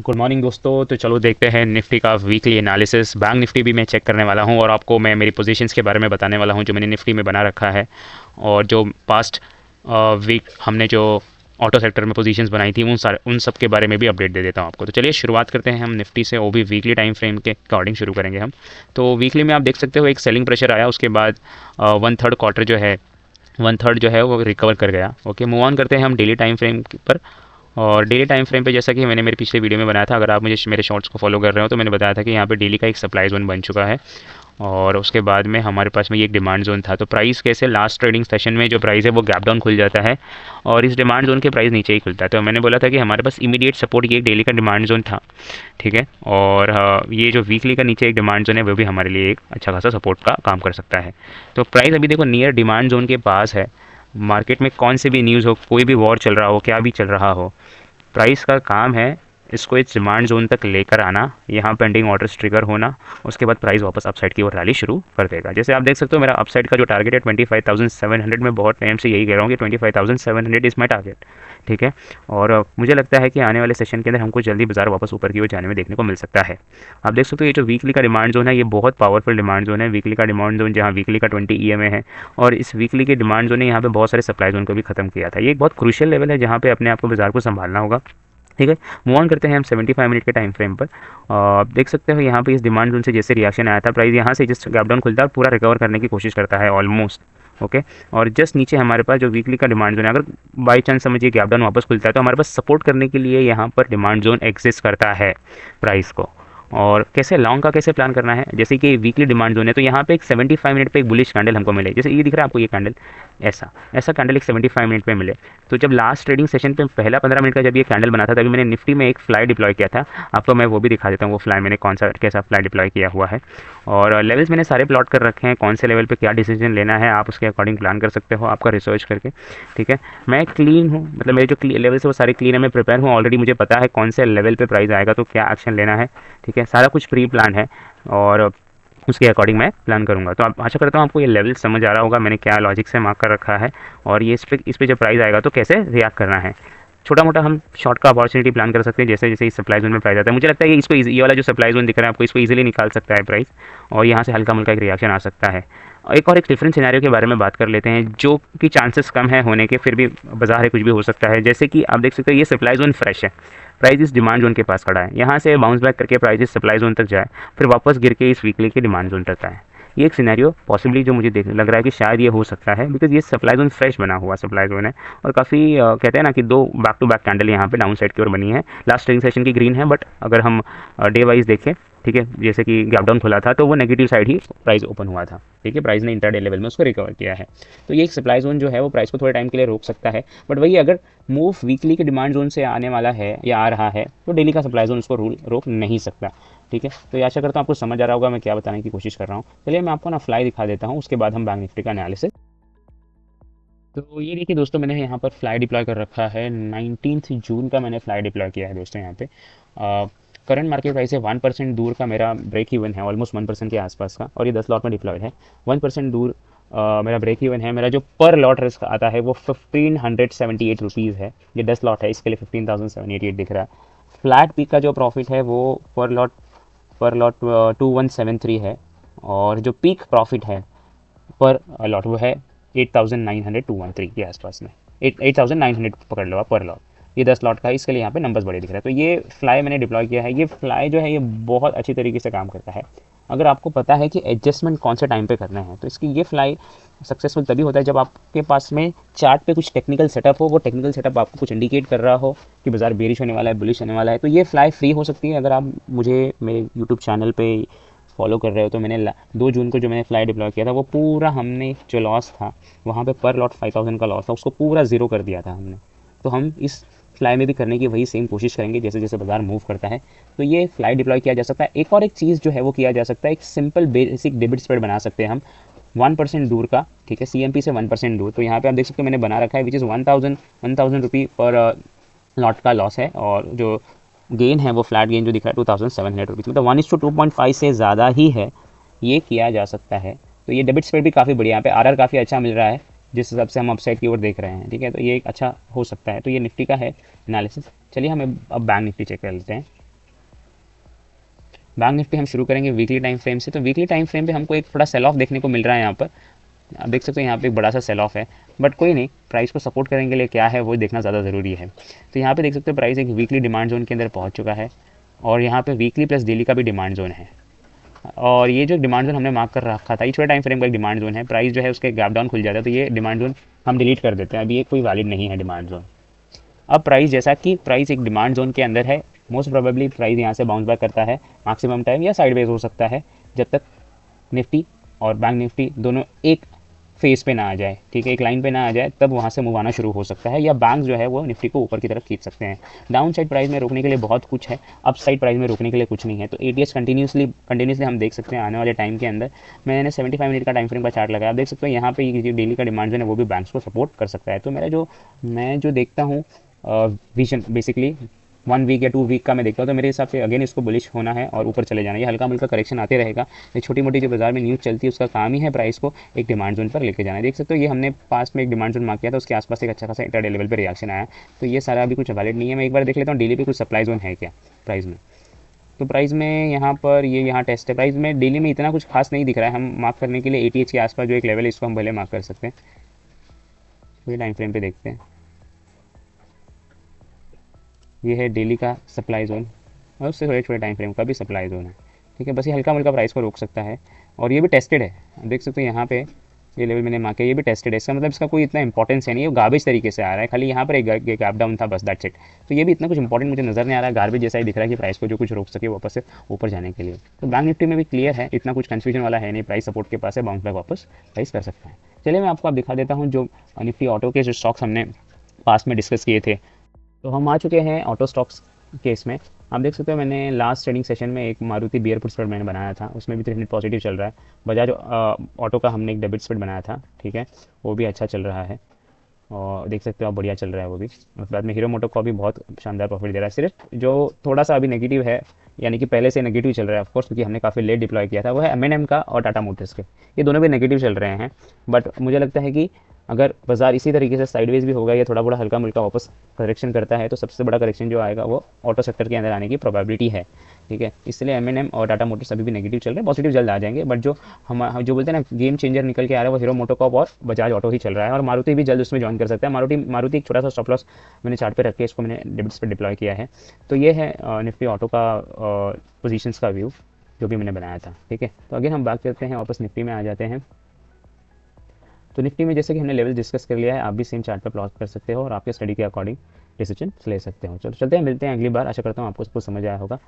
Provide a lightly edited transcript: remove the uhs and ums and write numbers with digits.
Good morning दोस्तों। तो चलो देखते हैं निफ्टी का वीकली एनालिसिस। बैंक निफ्टी भी मैं चेक करने वाला हूं और आपको मैं मेरी पोजीशंस के बारे में बताने वाला हूं जो मैंने निफ्टी में बना रखा है, और जो पास्ट वीक हमने जो ऑटो सेक्टर में पोजीशंस बनाई थी उन सब के बारे में भी अपडेट दे देता हूं आपको। तो चलिए शुरुआत करते हैं हम निफ्टी से, वो भी वीकली टाइम फ्रेम के अकॉर्डिंग शुरू करेंगे हम। तो वीकली में आप देख सकते हो एक सेलिंग प्रेशर आया, उसके बाद 1/3 क्वार्टर जो है 1/3 जो है वो रिकवर कर गया। ओके, मूव ऑन करते हैं हम डेली टाइम फ्रेम पर। और डेली टाइम फ्रेम पे जैसा कि मैंने मेरे पिछले वीडियो में बनाया था, अगर आप मुझे मेरे शॉर्ट्स को फॉलो कर रहे हो तो मैंने बताया था कि यहाँ पे डेली का एक सप्लाई जोन बन चुका है, और उसके बाद में हमारे पास में ये एक डिमांड जोन था। तो प्राइस कैसे लास्ट ट्रेडिंग सेशन में जो प्राइस है वो गैप डाउन खुल जाता है और इस डिमांड जोन के प्राइस नीचे ही खुलता है। तो मैंने बोला था कि हमारे पास इमीडिएट सपोर्ट ये एक डेली का डिमांड जोन था, ठीक है। और ये जो वीकली का नीचे एक डिमांड जोन है वो भी हमारे लिए एक अच्छा खासा सपोर्ट का काम कर सकता है। तो प्राइस अभी देखो नियर डिमांड जोन के पास है। मार्केट में कौन से भी न्यूज़ हो, कोई भी वॉर चल रहा हो, क्या भी चल रहा हो, प्राइस का काम है इसको इस डिमांड जोन तक लेकर आना, यहाँ पेंडिंग ऑर्डर्स ट्रिगर होना, उसके बाद प्राइस वापस अपसाइड की ओर रैली शुरू कर देगा। जैसे आप देख सकते हो मेरा अपसाइड का जो टारगेट है 25,700, में बहुत टाइम से यही कह रहा हूँ कि 25,700 इज़ माई टारगेट, ठीक है। और मुझे लगता है कि आने वाले सेशन के अंदर हमको जल्दी बाजार वापस ऊपर की ओर जाने में देखने को मिल सकता है। आप देख सकते हो ये जो वीकली का डिमांड जोन है ये बहुत पावरफुल डिमांड जोन है। वीकली का डिमांड जोन जहाँ वीकली का 20 EMA है, और इस वीकली के डिमांड जोन ने यहाँ पे बहुत सारे सप्लाई जोन को भी खत्म किया था। ये एक बहुत क्रूशियल लेवल है जहाँ पे अपने आप को बाजार को संभालना होगा, ठीक है। मूव ऑन करते हैं हम 75 मिनट के टाइम फ्रेम पर। आप देख सकते हो यहाँ पे इस डिमांड जोन से जैसे रिएक्शन आया था, प्राइस यहाँ से जस्ट गैप डाउन खुलता है और पूरा रिकवर करने की कोशिश करता है ऑलमोस्ट, ओके। और जस्ट नीचे हमारे पास जो वीकली का डिमांड जोन है, अगर बाई चांस समझिए गैप डाउन वापस खुलता है तो हमारे पास सपोर्ट करने के लिए यहाँ पर डिमांड जोन एग्जिस्ट करता है प्राइस को। और कैसे लॉन्ग का कैसे प्लान करना है, जैसे कि वीकली डिमांड जोन है तो यहाँ पे एक 75 मिनट पे एक बुलिश कैंडल हमको मिले, जैसे ये दिख रहा है आपको ये कैंडल, ऐसा ऐसा कैंडल एक 75 मिनट पे मिले। तो जब लास्ट ट्रेडिंग सेशन पे पहला 15 मिनट का जब ये कैंडल बना था तभी मैंने निफ्टी में एक फ्लाई डिप्लॉय किया था। आपको मैं वो भी दिखा देता हूँ, वो फ्लाई मैंने कौन सा कैसा फ्लाई डिप्लॉय किया हुआ है। और लेवल्स मैंने सारे प्लॉट कर रखे हैं, कौन से लेवल पे क्या डिसीजन लेना है आप उसके अकॉर्डिंग प्लान कर सकते हो आपका रिसर्च करके, ठीक है। मैं क्लीन हूँ, मतलब मेरे जो लेवल्स है वो सारे क्लीन है, मैं प्रिपेयर हूँ ऑलरेडी, मुझे पता है कौन से लेवल पे प्राइस आएगा तो क्या एक्शन लेना है, ठीक है। सारा कुछ प्री प्लान है और उसके अकॉर्डिंग मैं प्लान करूँगा। तो आप आशा करता हूँ आपको ये लेवल समझ आ रहा होगा, मैंने क्या लॉजिक से मार्क कर रखा है और ये इस पे जब प्राइस आएगा तो कैसे रिएक्ट करना है। छोटा मोटा हम शॉर्ट का अपॉर्चुनिटी प्लान कर सकते हैं, जैसे जैसे इस सप्लाई जोन में प्राइस आता है। मुझे लगता है कि इसको ये वाला जो सप्लाई जोन दिख रहा है आपको, इसको इजीली निकाल सकता है प्राइस और यहाँ से हल्का मुल्का एक रिएक्शन आ सकता है। एक डिफरेंट सिनेरियो के बारे में बात कर लेते हैं जो कि चांसेस कम है होने के, फिर भी बाजार है कुछ भी हो सकता है। जैसे कि आप देख सकते हो ये सप्लाई जोन फ्रेश है, प्राइस इस डिमांड जोन के पास खड़ा है, यहाँ से बाउंस बैक करके प्राइस इस सप्लाई जोन तक जाए, फिर वापस गिर के इस वीकली के डिमांड जोन तक आए। ये एक सिनेरियो पॉसिबली जो मुझे लग रहा है कि शायद ये हो सकता है, बिकॉज ये सप्लाई जोन फ्रेश बना हुआ सप्लाई जोन है और काफ़ी कहते हैं ना कि दो बैक टू बैक कैंडल यहाँ पे डाउन साइड की ओर बनी है। लास्ट ट्रेडिंग सेशन की ग्रीन है, बट अगर हम डे वाइज देखें, ठीक है, जैसे कि गैप डाउन खुला था तो वो नेगेटिव साइड ही प्राइस ओपन हुआ था, ठीक है। प्राइस ने इंटरडे लेवल में उसको रिकवर किया है। तो ये एक सप्लाई जोन जो है वो प्राइस को थोड़े टाइम के लिए रोक सकता है, बट वही अगर मूव वीकली के डिमांड जोन से आने वाला है या आ रहा है तो डेली का सप्लाई जोन उसको रोक नहीं सकता, ठीक है। तो ये आशा करता हूँ आपको समझ आ रहा होगा मैं क्या बताने की कोशिश कर रहा हूँ। चलिए मैं आपको ना फ्लाई दिखा देता हूँ, उसके बाद हम बैंक निफ्टी का एनालिसिस। तो ये देखिए दोस्तों, मैंने यहाँ पर फ्लाई डिप्लॉय कर रखा है, 19 जून का मैंने फ्लाई डिप्लॉय किया है दोस्तों। यहाँ पे करंट मार्केट प्राइस से 1% दूर का मेरा ब्रेक इवन है, ऑलमोस्ट 1% के आसपास का, और ये 10 लॉट में डिप्लॉयड है। 1% दूर मेरा ब्रेक इवन है। मेरा जो पर लॉट रिस्क आता है वो 1578 रुपीज़ है। ये 10 लॉट है, इसके लिए 15,788 दिख रहा है। फ्लैट पीक का जो प्रॉफिट है वो पर लॉट 2173 है, और जो पीक प्रॉफिट है पर लॉट वो है 8,900 के आसपास में, 8,900 पकड़ लो आप पर लॉट। ये 10 लॉट का है, इसके लिए यहाँ पे नंबर्स बड़े दिख रहे हैं। तो ये फ्लाई मैंने डिप्लॉय किया है। ये फ्लाई जो है ये बहुत अच्छी तरीके से काम करता है। अगर आपको पता है कि एडजस्टमेंट कौन से टाइम पे करना है तो इसकी ये फ्लाई सक्सेसफुल तभी होता है जब आपके पास में चार्ट पे कुछ टेक्निकल सेटअप हो, वो टेक्निकल सेटअप आपको कुछ इंडिकेट कर रहा हो कि बाजार बेरिश होने वाला है, बुलिश होने वाला है। तो ये फ्लाई फ्री हो सकती है अगर आप मुझे मेरे यूट्यूब चैनल पे फॉलो कर रहे हो। तो मैंने 2 जून को जो मैंने फ्लाई डिप्लॉय किया था वो पूरा हमने जो लॉस था वहाँ पे पर लॉट 5,000 का लॉस था, उसको पूरा ज़ीरो कर दिया था हमने। तो हम इस फ्लाई में भी करने की वही सेम कोशिश करेंगे जैसे जैसे बाजार मूव करता है। तो ये फ्लाई डिप्लॉय किया जा सकता है। एक और एक चीज़ जो है वो किया जा सकता है, एक सिंपल बेसिक डेबिट स्प्रेड बना सकते हैं हम 1% दूर का, ठीक है, CMP से 1% दूर। तो यहाँ पे आप देख सकते हो मैंने बना रखा है विच इज़ 1,000 रुपी पर लॉट का लॉस है, और जो गेन है वो फ्लैट गेन जो दिख रहा है 2,700 रुपीज़, मतलब 1:2.5 से ज़्यादा ही है, ये किया जा सकता है। तो ये डेबिट स्प्रेड भी काफ़ी बढ़िया, यहाँ पे RR काफ़ी अच्छा मिल रहा है जिस हिसाब से हम अपसाइड की ओर देख रहे हैं, ठीक है। तो ये एक अच्छा हो सकता है। तो ये निफ्टी का है एनालिसिस। चलिए हमें अब बैंक निफ्टी चेक कर लेते हैं। बैंक निफ्टी हम शुरू करेंगे वीकली टाइम फ्रेम से। तो वीकली टाइम फ्रेम पे हमको एक थोड़ा सेल ऑफ देखने को मिल रहा है यहाँ पर। आप देख सकते हो यहाँ पे एक बड़ा सा सेल ऑफ है, बट कोई नहीं, प्राइस को सपोर्ट करने के लिए क्या है वो देखना ज़्यादा ज़रूरी है। तो यहाँ पे देख सकते हो प्राइस एक वीकली डिमांड जोन के अंदर पहुँच चुका है, और यहाँ पे वीकली प्लस डेली का भी डिमांड जोन है। और ये जो डिमांड जोन हमने मार्क कर रखा था, ये छोटे टाइम फ्रेम का एक डिमांड जोन है। प्राइस जो है उसके गैप डाउन खुल जाता है, तो ये डिमांड जोन हम डिलीट कर देते हैं, अभी ये कोई वैलिड नहीं है डिमांड जोन। अब प्राइस, जैसा कि प्राइस एक डिमांड जोन के अंदर है, मोस्ट प्रोबेबली प्राइस यहाँ से बाउंस बैक करता है मैक्सिमम टाइम, या साइडवेज हो सकता है जब तक निफ्टी और बैंक निफ्टी दोनों एक फेस पे ना आ जाए, ठीक है, एक लाइन पे ना आ जाए, तब वहाँ से मूव आना शुरू हो सकता है, या बैंक जो है वो निफ्टी को ऊपर की तरफ खींच सकते हैं। डाउन साइड प्राइस में रोकने के लिए बहुत कुछ है, अप साइड प्राइस में रोकने के लिए कुछ नहीं है। तो एटीएस कंटिन्यूसली हम देख सकते हैं आने वाले टाइम के अंदर। मैंने 75 मिनट का टाइम फ्रेम का चार्ट लगाया, आप देख सकते हो यहाँ पे ये जो डेली का डिमांड जो है वो भी बैंक्स को सपोर्ट कर सकता है। तो मैं जो देखता हूँ विजन बेसिकली 1 वीक या 2 वीक का मैं देखता हूँ, तो मेरे हिसाब से अगेन इसको बुलिश होना है और ऊपर चले जाना है। ये हल्का मुल्का करेक्शन आते रहेगा, ये छोटी मोटी जो बाजार में न्यूज़ चलती है उसका काम ही है प्राइस को एक डिमांड जोन पर लेके जाना है। देख सकते हो ये हमने पास में एक डिमांड जोन मार्क किया था, उसके आसपास एक अच्छा खासा इंटरडे लेवल पर रिएक्शन आया। तो ये सारा अभी कुछ वैलिड नहीं है। मैं एक बार देख लेता हूँ डेली पे कुछ सप्लाई जोन है क्या प्राइस में। तो प्राइस में यहाँ पर ये यहाँ टेस्ट है, प्राइस में डेली में इतना कुछ खास नहीं दिख रहा है। हम मार्क करने के लिए एटीएच के आसपास जो एक लेवल है इसको हम भले मार्क कर सकते हैं। ये टाइम फ्रेम पे देखते हैं, ये है डेली का सप्लाई जोन, और उससे थोड़े छोटे टाइम फ्रेम का भी सप्लाई जोन है, ठीक है। बस ये हल्का मुल्का प्राइस को रोक सकता है, और ये भी टेस्टेड है। आप देख सकते हो यहाँ पे ये लेवल मैंने मार्क किया, ये भी टेस्टेड है। इसका मतलब इसका कोई इतना इंपॉर्टेंस है नहीं, ये गार्बेज तरीके से आ रहा है, खाली यहाँ पर एक गैप डाउन था, बस दैट्स इट। तो ये भी इतना कुछ इंपॉर्टेंट मुझे नजर नहीं आ रहा है, गार्बेज जैसा ही दिख रहा है कि प्राइस को जो कुछ रोक सके वापस से ऊपर जाने के लिए। तो बैंक निफ्टी में भी क्लियर है, इतना कुछ कन्फ्यूजन वाला है नहीं, प्राइस सपोर्ट के पास है, बाउंस बैक वापस प्राइस कर सकता है। चलिए मैं आपको आप दिखा देता हूँ जो निफ्टी ऑटो के जो स्टॉक्स हमने पास में डिस्कस किए थे। तो हम आ चुके हैं ऑटो स्टॉक्स केस में। आप देख सकते हो मैंने लास्ट ट्रेडिंग सेशन में एक मारुति बियर पुट स्प्रेड मैंने बनाया था, उसमें भी 300 पॉजिटिव चल रहा है। बजाज ऑटो का हमने एक डेबिट स्प्रेड बनाया था, ठीक है, वो भी अच्छा चल रहा है, और देख सकते हो आप बढ़िया चल रहा है वो भी। उसके बाद में हीरो मोटो का भी बहुत शानदार प्रॉफिट दे रहा है। सिर्फ जो थोड़ा सा अभी नेगेटिव है, यानी कि पहले से नेगेटिव चल रहा है ऑफकोर्स, क्योंकि हमने काफ़ी लेट डिप्लॉय किया था, वो है एम का और टाटा मोटर्स के, ये दोनों भी नेगेटिव चल रहे हैं। बट मुझे लगता है कि अगर बाजार इसी तरीके से साइडवेज भी होगा या थोड़ा बड़ा हल्का मुल्का वापस करेक्शन करता है, तो सबसे बड़ा करेक्शन जो आएगा वो ऑटो सेक्टर के अंदर आने की प्रोबेबिलिटी है, ठीक है। इसलिए एम और टाटा मोटर्स अभी भी नेगेटिव चल रहे हैं, पॉजिटिव जल्द आ जाएंगे। बट जो हम जो बोलते हैं ना गेम चेंजर निकल के आ रहा है वो हीरो मोटोकॉर्प और बजाज ऑटो ही चल रहा है, और मारुति भी जल्द उसमें ज्वाइन कर सकता है। मारुति एक छोटा सा स्टॉप लॉस मैंने चार्ट पे रख के इसको मैंने डेबिट्स पे डिप्लॉय किया है। तो ये है निफ्टी ऑटो का पोजीशंस का व्यू जो भी मैंने बनाया था, ठीक है। तो अगेन हम बात करते हैं, वापस निफ्टी में आ जाते हैं। तो निफ्टी में जैसे कि हमने लेवल डिस्कस कर लिया है, आप भी सेम चार्ट पर प्लॉट कर सकते हो और आपके स्टडी के अकॉर्डिंग डिसीजन ले सकते हो। चलो चलते हैं, मिलते हैं अगली बार। आशा करता हूँ आपको सब कुछ समझ आया होगा।